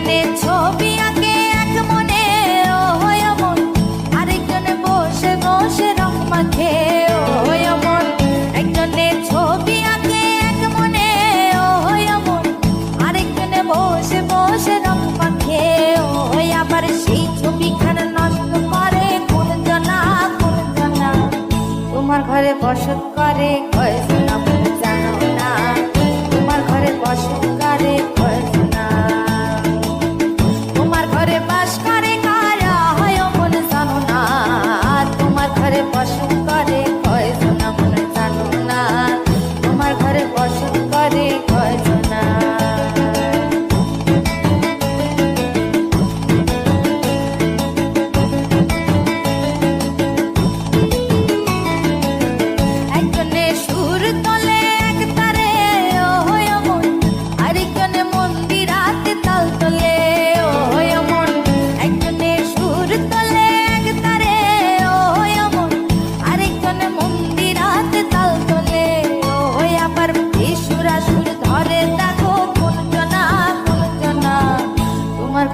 একজনে ছবি আঁকে এক মনে ও অমন, আরেকজনে বসে বসে রং মাখে ও অমন। একজনে ছবি আঁকে এক মনে ও অমন, আরেকজনে বসে বসে রং মাখে ও। আবার সেই ছবিখানা নষ্ট করে কোন জনা কোন জনা। তোমার ঘরে বসত করে কয়জনা তুমি জানো না, তোমার ঘরে বসত করে কয়জনা। তোমার ঘরে বাস করে কারা হয় মন জানো না, তোমার ঘরে বসত করে কয়জনা মনে জানো না, তোমার ঘরে বসত করে কয়জনা।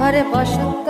ঘরে বসত